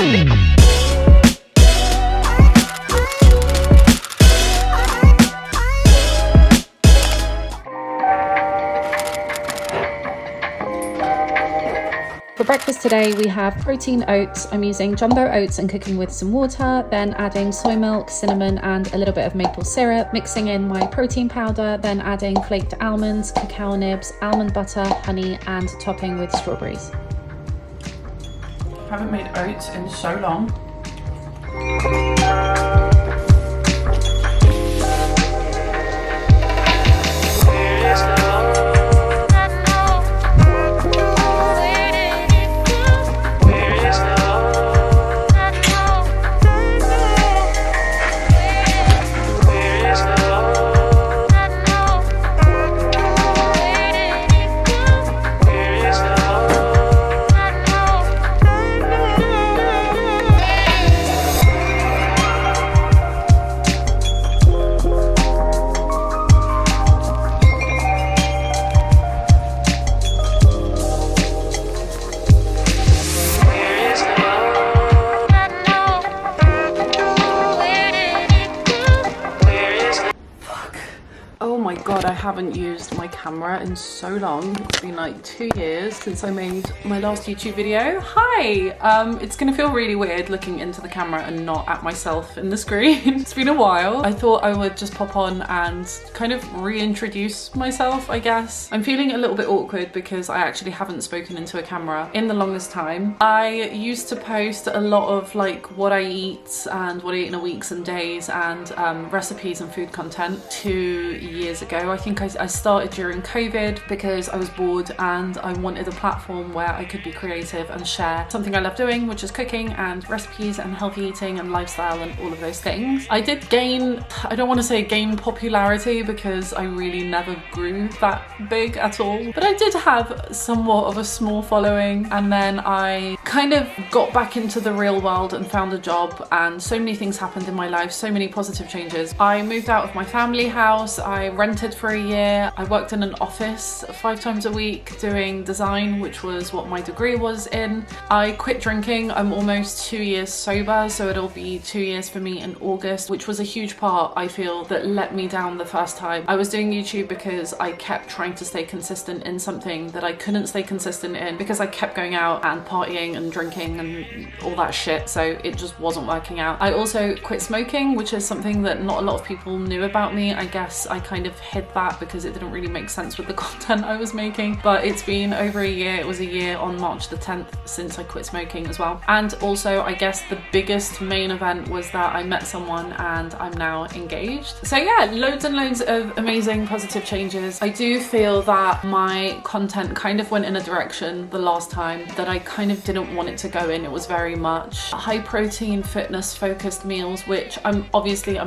For breakfast today, we have protein oats. I'm using jumbo oats and cooking with some water, then adding soy milk, cinnamon, and a little bit of maple syrup, mixing in my protein powder, then adding flaked almonds, cacao nibs, almond butter, honey, and topping with strawberries. I haven't made oats in so long. Oh my god, I haven't used my camera in so long. It's been like 2 years since I made my last YouTube video. Hi! It's gonna feel really weird looking into the camera and not at myself in the screen. It's been a while. I thought I would just pop on and kind of reintroduce myself, I guess. I'm feeling a little bit awkward because I actually haven't spoken into a camera in the longest time. I used to post a lot of like what I eat and what I eat in a week and days and recipes and food content 2 years ago. I think I started during COVID because I was bored and I wanted a platform where I could be creative and share something I love doing, which is cooking and recipes and healthy eating and lifestyle and all of those things. I did gain, I don't want to say gain popularity because I really never grew that big at all, but I did have somewhat of a small following, and then I kind of got back into the real world and found a job, and so many things happened in my life, so many positive changes. I moved out of my family house, I rented for a year, I worked in an office 5 times a week doing design, which was what my degree was in. I quit drinking. I'm almost 2 years sober, so it'll be 2 years for me in August, which was a huge part, I feel, that let me down the first time. I was doing YouTube because I kept trying to stay consistent in something that I couldn't stay consistent in because I kept going out and partying and drinking and all that shit, so it just wasn't working out. I also quit smoking, which is something that not a lot of people knew about me. I guess I kind of hid that because it didn't really make sense with the content I was making, but it's been over a year. It was a year on March the 10th since I quit smoking as well. And also, I guess the biggest main event was that I met someone and I'm now engaged. So yeah, loads and loads of amazing positive changes. I do feel that my content kind of went in a direction the last time that I kind of didn't want it to go in. It was very much high protein, fitness focused meals, which I'm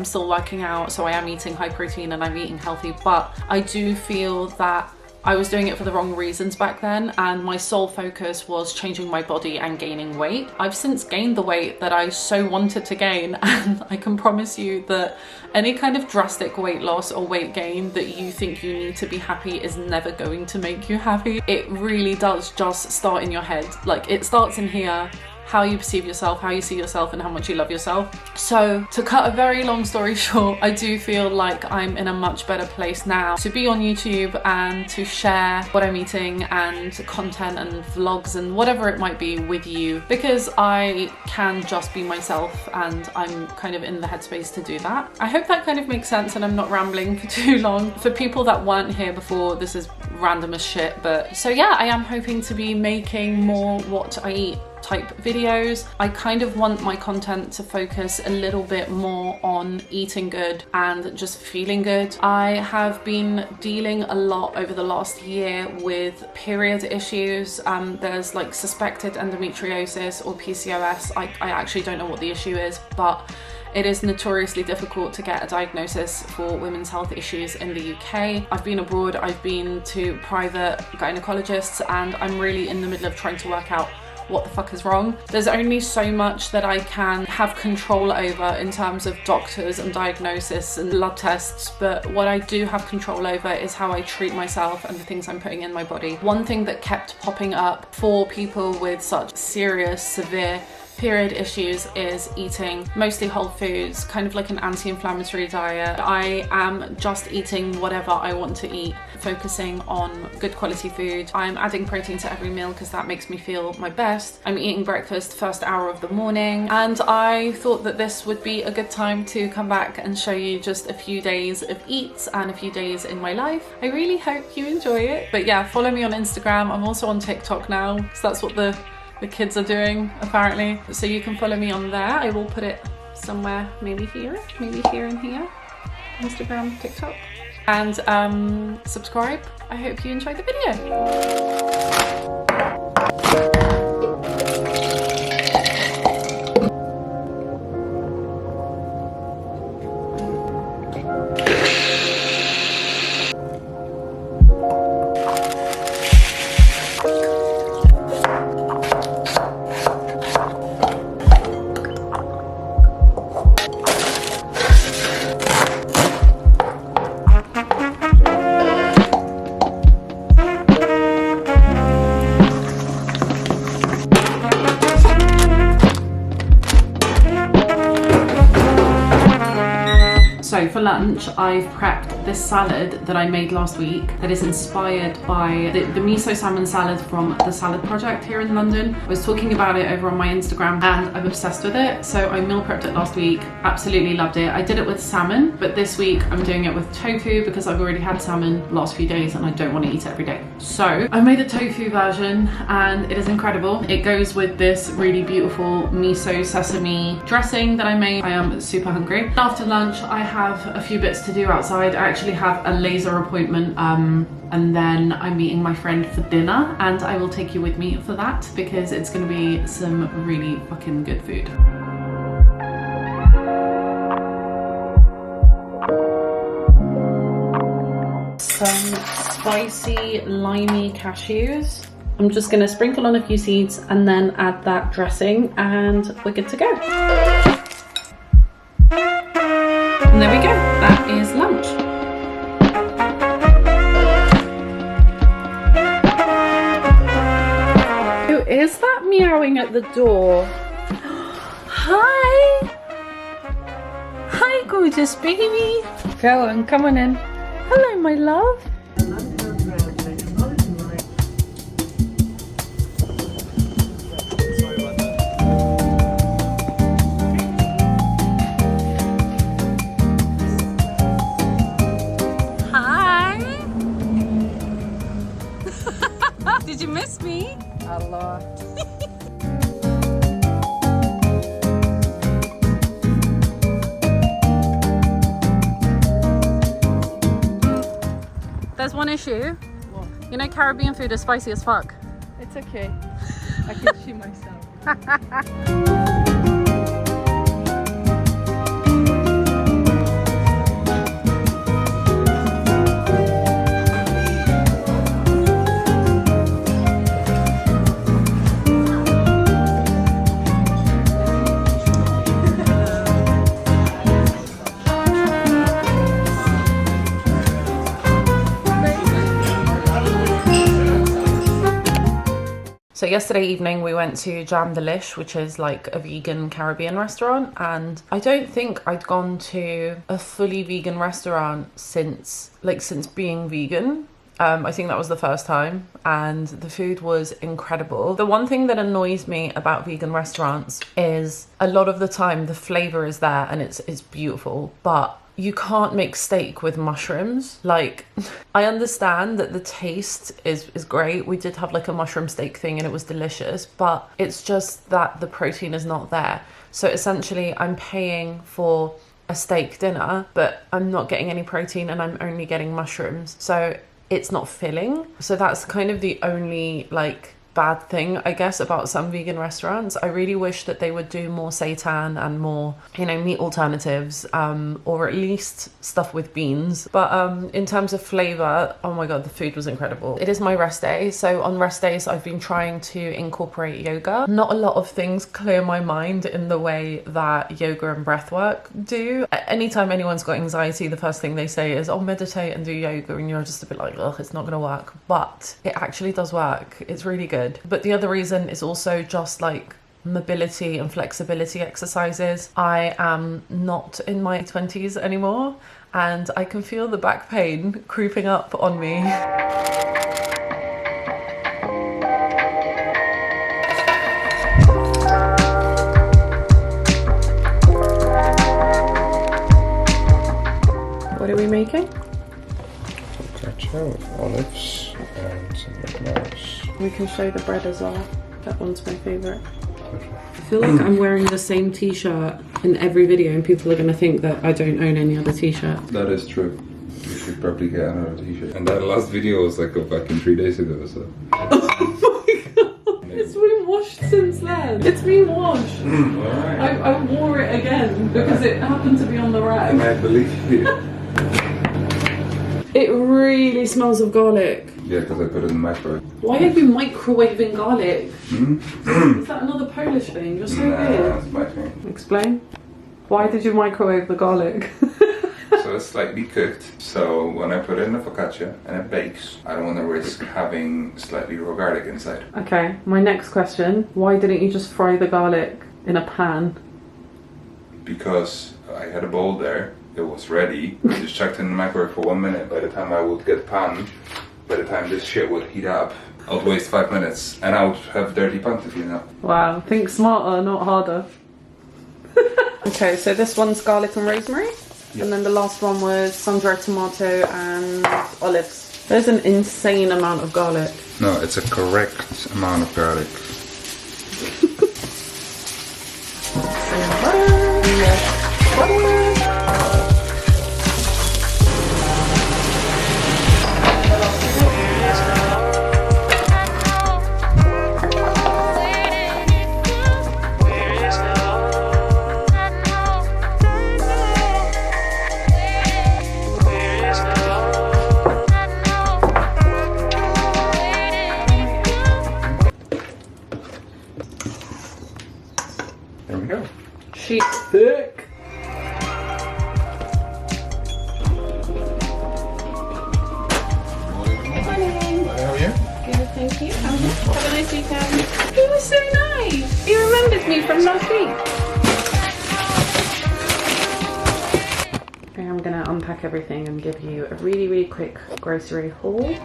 still working out, so I am eating high protein and I'm eating healthy, but I do feel that I was doing it for the wrong reasons back then, and my sole focus was changing my body and gaining weight. I've since gained the weight that I so wanted to gain, and I can promise you that any kind of drastic weight loss or weight gain that you think you need to be happy is never going to make you happy. It really does just start in your head. Like, it starts in here. How you perceive yourself, how you see yourself, and how much you love yourself. So to cut a very long story short, I do feel like I'm in a much better place now to be on YouTube and to share what I'm eating and content and vlogs and whatever it might be with you, because I can just be myself and I'm kind of in the headspace to do that. I hope that kind of makes sense and I'm not rambling for too long. For people that weren't here before, this is random as shit, but so yeah, I am hoping to be making more what I eat type videos. I kind of want my content to focus a little bit more on eating good and just feeling good. I have been dealing a lot over the last year with period issues. There's like suspected endometriosis or PCOS. I actually don't know what the issue is, but it is notoriously difficult to get a diagnosis for women's health issues in the UK. I've been abroad, I've been to private gynecologists, and I'm really in the middle of trying to work out what the fuck is wrong. There's only so much that I can have control over in terms of doctors and diagnosis and blood tests, but what I do have control over is how I treat myself and the things I'm putting in my body. One thing that kept popping up for people with such serious, severe period issues is eating mostly whole foods, kind of like an anti-inflammatory diet. I am just eating whatever I want to eat, focusing on good quality food. I'm adding protein to every meal because that makes me feel my best. I'm eating breakfast first hour of the morning, and I thought that this would be a good time to come back and show you just a few days of eats and a few days in my life. I really hope you enjoy it. But yeah, follow me on Instagram. I'm also on TikTok now, so that's what the kids are doing apparently. So you can follow me on there. I will put it somewhere, maybe here and here. Instagram, TikTok. And subscribe. I hope you enjoyed the video. So for lunch, I've prepped this salad that I made last week that is inspired by the miso salmon salad from the Salad Project here in London. I was talking about it over on my Instagram and I'm obsessed with it. So I meal prepped it last week, absolutely loved it. I did it with salmon, but this week I'm doing it with tofu because I've already had salmon last few days and I don't want to eat it every day. So I made a tofu version and it is incredible. It goes with this really beautiful miso sesame dressing that I made. I am super hungry. After lunch, I have a few bits to do outside. I actually have a laser appointment and then I'm meeting my friend for dinner, and I will take you with me for that because it's going to be some really fucking good food. Some spicy limey cashews. I'm just going to sprinkle on a few seeds and then add that dressing and we're good to go. And there we go, that is lunch. Who is that meowing at the door? Hi! Hi, gorgeous baby. Go on, come on in. Hello, my love. Did you miss me? A lot. There's one issue. What? You know Caribbean food is spicy as fuck. It's okay. I can see myself. So yesterday evening we went to Jam Delish, which is like a vegan Caribbean restaurant, and I don't think I'd gone to a fully vegan restaurant since being vegan. I think that was the first time, and the food was incredible. The one thing that annoys me about vegan restaurants is a lot of the time the flavor is there and it's beautiful, but you can't make steak with mushrooms. Like, I understand that the taste is great. We did have like a mushroom steak thing and it was delicious, but it's just that the protein is not there. So essentially I'm paying for a steak dinner, but I'm not getting any protein and I'm only getting mushrooms. So it's not filling. So that's kind of the only like bad thing, I guess, about some vegan restaurants. I really wish that they would do more seitan and more, you know, meat alternatives, or at least stuff with beans. But in terms of flavor, oh my god, the food was incredible. It is my rest day, so on rest days I've been trying to incorporate yoga. Not a lot of things clear my mind in the way that yoga and breath work do. Anytime anyone's got anxiety, the first thing they say is, oh, meditate and do yoga, and you're just a bit like, ugh, it's not gonna work. But it actually does work. It's really good. But the other reason is also just like mobility and flexibility exercises. I am not in my 20s anymore, and I can feel the back pain creeping up on me. What are we making? Focaccia with olives and some mayonnaise. We can show the bread as well. That one's my favourite. I feel like I'm wearing the same t-shirt in every video and people are going to think that I don't own any other t-shirt. That is true. You should probably get another t-shirt. And that last video was like back in 3 days ago, so. Oh my god! It's been washed since then. It's been washed. Alright. I wore it again because it happened to be on the rack. I believe you. It really smells of garlic. Yeah, because I put it in the microwave. Why are you microwaving garlic? Hmm? Is that another Polish thing? You're so Nah, weird. that's my thing. Explain. Why did you microwave the garlic? So it's slightly cooked. So when I put it in the focaccia and it bakes, I don't want to risk having slightly raw garlic inside. Okay, my next question. Why didn't you just fry the garlic in a pan? Because I had a bowl there, it was ready. I just chucked it in the microwave for 1 minute. By the time I would get the pan, by the time this shit would heat up, I would waste 5 minutes and I would have dirty pan to clean up. Wow, think smarter, not harder. Okay, so this one's garlic and rosemary. Yep. And then the last one was sun-dried tomato and olives. There's an insane amount of garlic. No, it's a correct amount of garlic. There we go. She's thick. How are you? Good, thank you. Have a nice weekend. He was so nice. He remembered me from last week. Okay, I'm gonna unpack everything and give you a really quick grocery haul.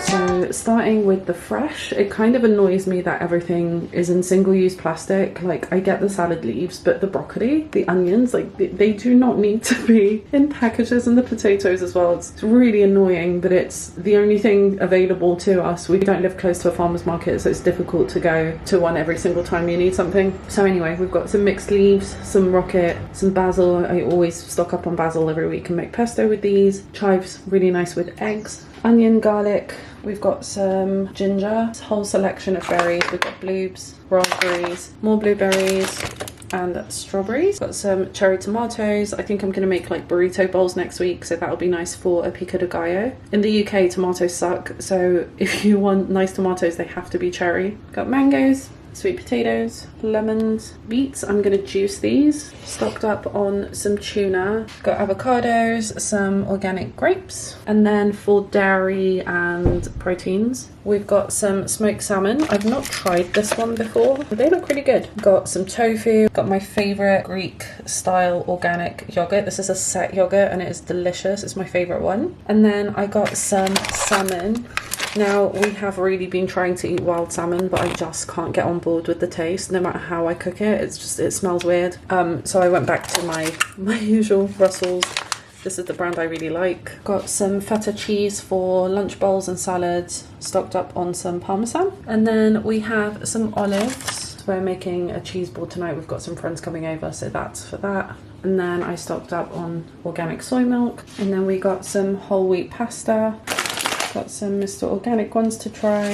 So starting with the fresh, it kind of annoys me that everything is in single-use plastic. Like, I get the salad leaves, but the broccoli, the onions, like they do not need to be in packages, and the potatoes as well. It's really annoying, but it's the only thing available to us. We don't live close to a farmer's market, so it's difficult to go to one every single time you need something. So anyway, we've got some mixed leaves, some rocket, some basil. I always stock up on basil every week and make pesto with these. Chives, really nice with eggs. Onion, garlic. We've got some ginger, a whole selection of berries. We've got bluebs, raspberries, more blueberries, and strawberries. Got some cherry tomatoes. I think I'm going to make like burrito bowls next week, so that'll be nice for a pico de gallo. In the UK, tomatoes suck, so if you want nice tomatoes, they have to be cherry. Got mangoes, sweet potatoes, lemons, beets. I'm gonna juice these. Stocked up on some tuna. Got avocados, some organic grapes. And then for dairy and proteins, we've got some smoked salmon. I've not tried this one before, but they look really good. Got some tofu. Got my favorite Greek style organic yogurt. This is a set yogurt and it is delicious. It's my favorite one. And then I got some salmon. Now, we have really been trying to eat wild salmon, but I just can't get on board with the taste. No matter how I cook it, it smells weird. So I went back to my usual Brussels. This is the brand I really like. Got some feta cheese for lunch bowls and salads. Stocked up on some parmesan. And then we have some olives. We're making a cheese board tonight. We've got some friends coming over, so that's for that. And then I stocked up on organic soy milk. And then we got some whole wheat pasta. Got some Mr. Organic ones to try,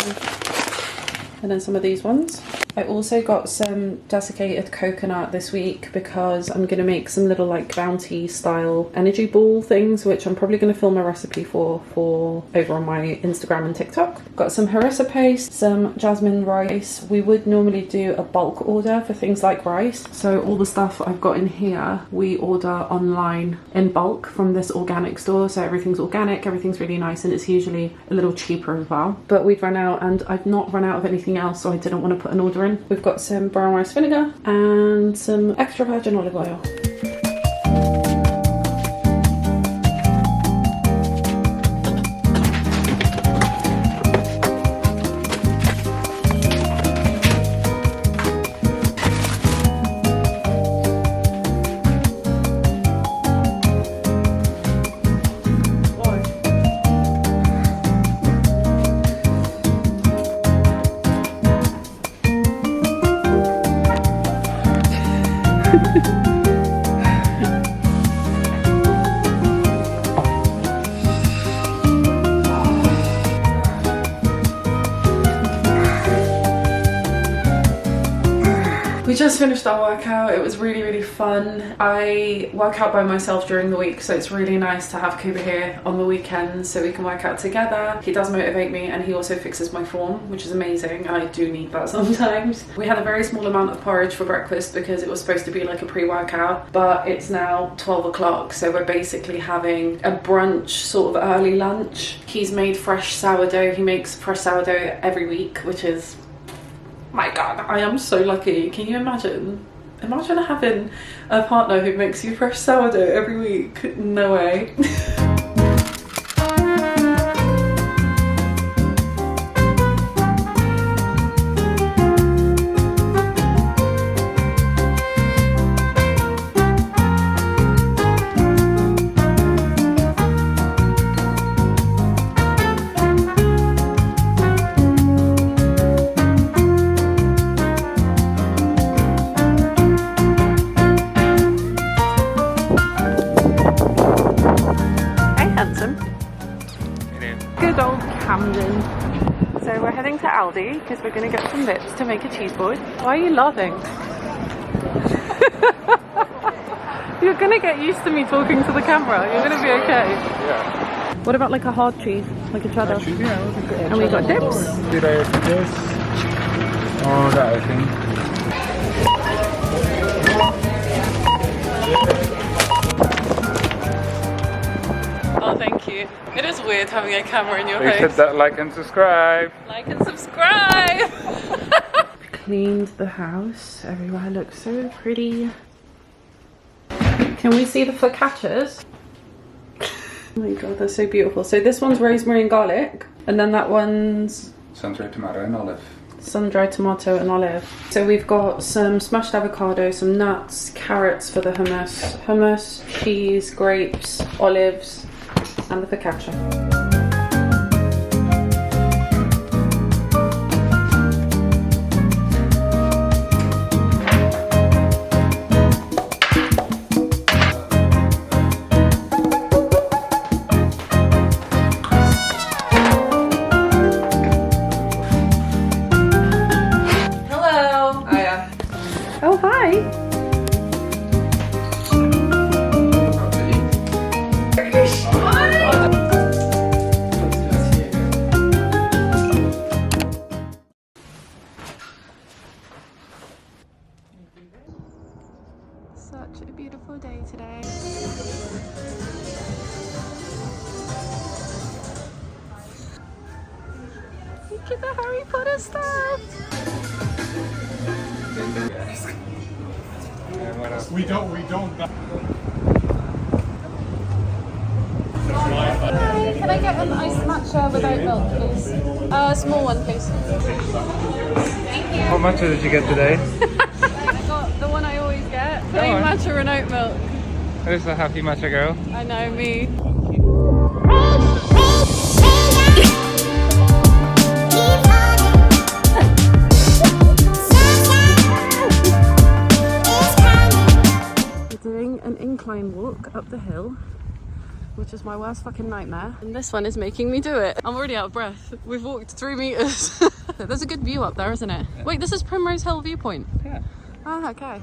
and then some of these ones. I also got some desiccated coconut this week because I'm going to make some little like bounty style energy ball things, which I'm probably going to film a recipe for over on my Instagram and TikTok. Got some harissa paste, some jasmine rice. We would normally do a bulk order for things like rice. So all the stuff I've got in here, we order online in bulk from this organic store. So everything's organic, everything's really nice, and it's usually a little cheaper as well. But we've run out, and I've not run out of anything else, so I didn't want to put an order in. We've got some brown rice vinegar and some extra virgin olive oil. We just finished our workout. It was really fun. I work out by myself during the week, so it's really nice to have Cooper here on the weekends so we can work out together. He does motivate me, and he also fixes my form, which is amazing, and I do need that sometimes. We had a very small amount of porridge for breakfast because it was supposed to be like a pre-workout, but it's now 12 o'clock, so we're basically having a brunch, sort of early lunch. He's made fresh sourdough. He makes fresh sourdough every week, which is, my God, I am so lucky. Can you imagine? Imagine having a partner who makes you fresh sourdough every week. No way. Good old Camden. So we're heading to Aldi because we're going to get some bits to make a cheese board. Why are you laughing? You're going to get used to me talking to the camera. You're going to be okay. Yeah. What about like a hard cheese, like a cheddar? Yeah, And we got dips. Did I do this? Oh, that I think. Oh, thank you. It is weird having a camera in your Please hit face. that like and subscribe. Like and subscribe. Cleaned the house. Everywhere looks so pretty. Can we see the focaccias? Oh my God, they're so beautiful. So this one's rosemary and garlic, and then that one's Sun-dried tomato and olive. sun-dried tomato and olive. So we've got some smashed avocado, some nuts, carrots for the hummus, cheese, grapes, olives, and the focaccia. Oh, hi. Such a beautiful day today. Look at the Harry Potter stuff. We don't. Hi, can I get an iced matcha without milk, please? Small one, please. Thank you. How much did you get today? I got the one I always get, plain on. matcha and oat milk. There's a happy matcha girl. I know, me. We're doing an incline walk up the hill which is my worst fucking nightmare. And this one is making me do it. I'm already out of breath. We've walked 3 meters. There's a good view up there, isn't it? Yeah. Wait, this is Primrose Hill viewpoint. Yeah. Oh, okay.